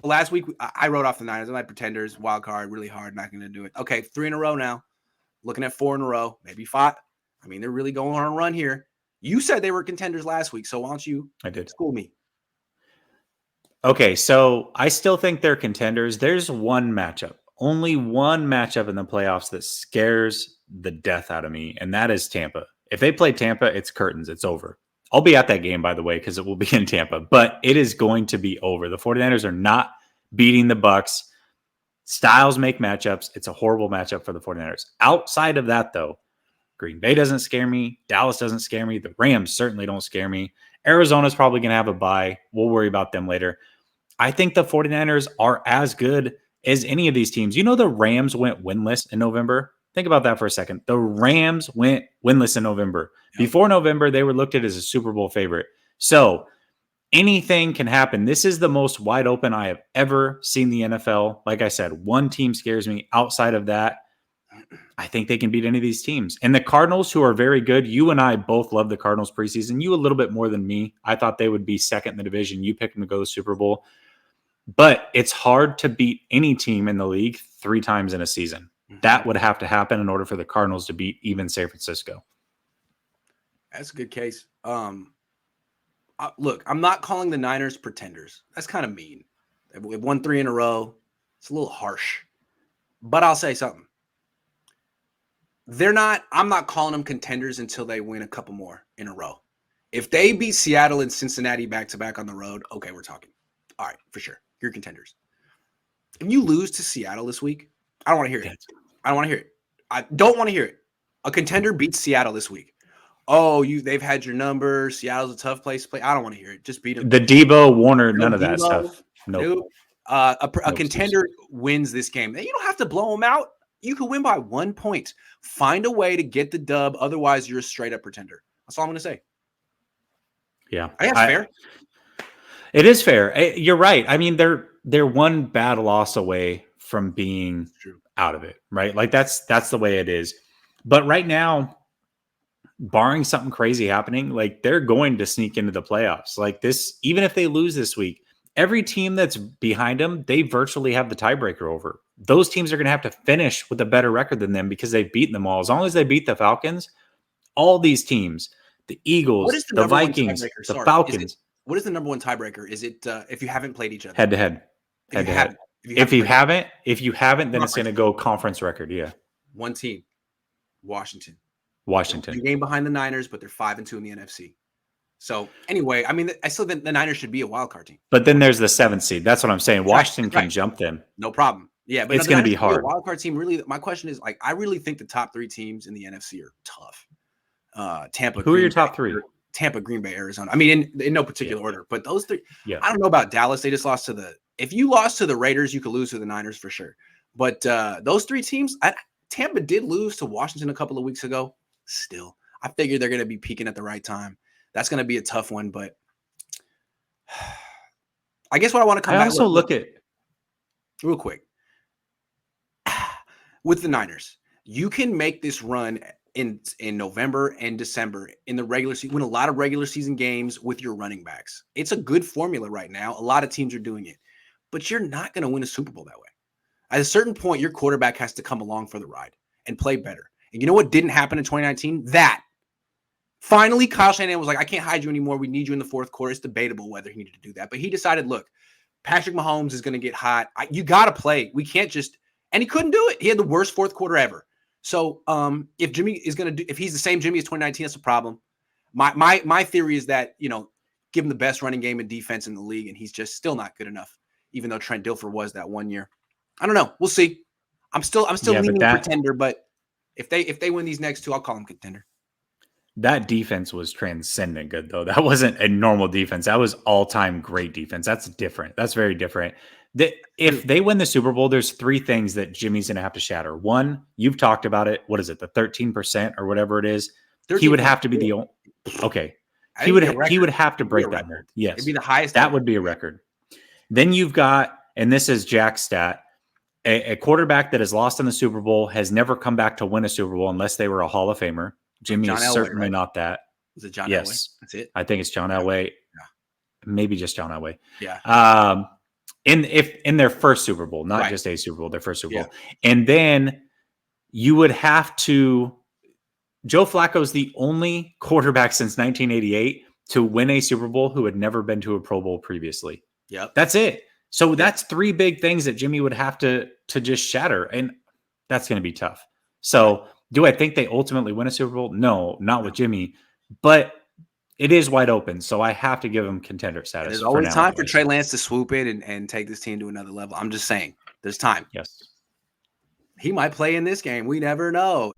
last week I wrote off the Niners. I'm like pretenders, wild card, really hard, not going to do it. Okay, 3 in a row now. Looking at 4 in a row, maybe 5. I mean, they're really going on a run here. You said they were contenders last week, so why don't you school me? Okay, so I still think they're contenders. There's one matchup, only one matchup in the playoffs that scares the death out of me, and that is Tampa. If they play Tampa, it's curtains. It's over. I'll be at that game, by the way, because it will be in Tampa, but it is going to be over. The 49ers are not beating the Bucs. Styles make matchups. It's a horrible matchup for the 49ers. Outside of that, though, Green Bay doesn't scare me. Dallas doesn't scare me. The Rams certainly don't scare me. Arizona's probably going to have a bye. We'll worry about them later. I think the 49ers are as good as any of these teams. You know, the Rams went winless in November. Think about that for a second. The Rams went winless in November. Yep. Before November, they were looked at as a Super Bowl favorite. So anything can happen. This is the most wide open I have ever seen the NFL. Like I said, one team scares me. Outside of that, I think they can beat any of these teams. And the Cardinals, who are very good, you and I both love the Cardinals preseason. You a little bit more than me. I thought they would be second in the division. You picked them to go to the Super Bowl. But it's hard to beat any team in the league 3 times in a season. That would have to happen in order for the Cardinals to beat even San Francisco. That's a good case. Look, I'm not calling the Niners pretenders. That's kind of mean. They've won 3 in a row. It's a little harsh. But I'll say something. I'm not calling them contenders until they win a couple more in a row. If they beat Seattle and Cincinnati back-to-back on the road, okay, we're talking. All right, for sure. You're contenders. If you lose to Seattle this week, I don't want to hear it. I don't want to hear it. I don't want to hear it. A contender beats Seattle this week. Oh, they've had your number. Seattle's a tough place to play. I don't want to hear it. Just beat them. The Debo, Warner, none of that stuff. Nope. A contender wins this game. You don't have to blow them out. You can win by 1 point. Find a way to get the dub. Otherwise, you're a straight-up pretender. That's all I'm going to say. Yeah. I think that's fair. It is fair. You're right. I mean, they're one bad loss away from being out of it, right? Like that's the way it is. But right now, barring something crazy happening, like they're going to sneak into the playoffs. Like this, even if they lose this week, every team that's behind them, they virtually have the tiebreaker over. Those teams are going to have to finish with a better record than them because they've beaten them all. As long as they beat the Falcons, all these teams, the Eagles, the Vikings, the Falcons. What is the number one tiebreaker? Is it if you haven't played each other? Head to head. If you haven't, then it's going to go conference record. Yeah. One team, Washington. One game behind the Niners, but they're 5-2 in the NFC. So anyway, I mean, I still think the Niners should be a wild card team. But then there's the 7th seed. That's what I'm saying. Washington can jump them. No problem. Yeah, but it's going to be hard. Wild card team. Really, my question is I really think the top 3 teams in the NFC are tough. Tampa. Who are your top 3? Tampa, Green Bay, Arizona. I mean, in no particular order, but those 3. Yeah. I don't know about Dallas. They just lost to if you lost to the Raiders, you could lose to the Niners for sure. But those 3 teams, Tampa did lose to Washington a couple of weeks ago. Still, I figured they're going to be peaking at the right time. That's going to be a tough one, but I guess what I want to come back. I also look at real quick with the Niners. You can make this run in November and December in the regular season, win a lot of regular season games with your running backs. It's a good formula right now. A lot of teams are doing it, but you're not going to win a Super Bowl that way. At a certain point, your quarterback has to come along for the ride and play better. And you know what didn't happen in 2019? That. Finally, Kyle Shanahan was like, I can't hide you anymore. We need you in the 4th quarter. It's debatable whether he needed to do that. But he decided, look, Patrick Mahomes is going to get hot. You got to play. We can't just – and he couldn't do it. He had the worst 4th quarter ever. So if Jimmy is going to do – if he's the same Jimmy as 2019, that's a problem. My theory is that, give him the best running game and defense in the league, and he's just still not good enough, even though Trent Dilfer was that one year. I don't know. We'll see. I'm still leaning pretender, but if they win these next 2, I'll call them contender. That defense was transcendent good, though. That wasn't a normal defense. That was all-time great defense. That's different. That's very different. If they win the Super Bowl, there's 3 things that Jimmy's going to have to shatter. One, you've talked about it. What is it? The 13% or whatever it is. He would have to be the only. Okay. He would have to break that mold. Yes. It'd be the highest. That would be a record. Then you've got, and this is Jack's stat, a quarterback that has lost in the Super Bowl has never come back to win a Super Bowl unless they were a Hall of Famer. Jimmy is certainly not that. Is it John Elway? Yes. That's it? I think it's John Elway. Yeah. Maybe just John Elway. Yeah. in their first Super Bowl, not Right. just a Super Bowl, their first Super Yeah. Bowl. And then you would have to Joe Flacco is the only quarterback since 1988 to win a Super Bowl who had never been to a Pro Bowl previously. Yep. That's it. So that's three big things that Jimmy would have to just shatter, and that's going to be tough. So do I think they ultimately win a Super Bowl? No, not with Jimmy, but it is wide open. So I have to give him contender status. There's always time for anyways. Trey Lance to swoop in and take this team to another level. I'm just saying, there's time. Yes. He might play in this game. We never know.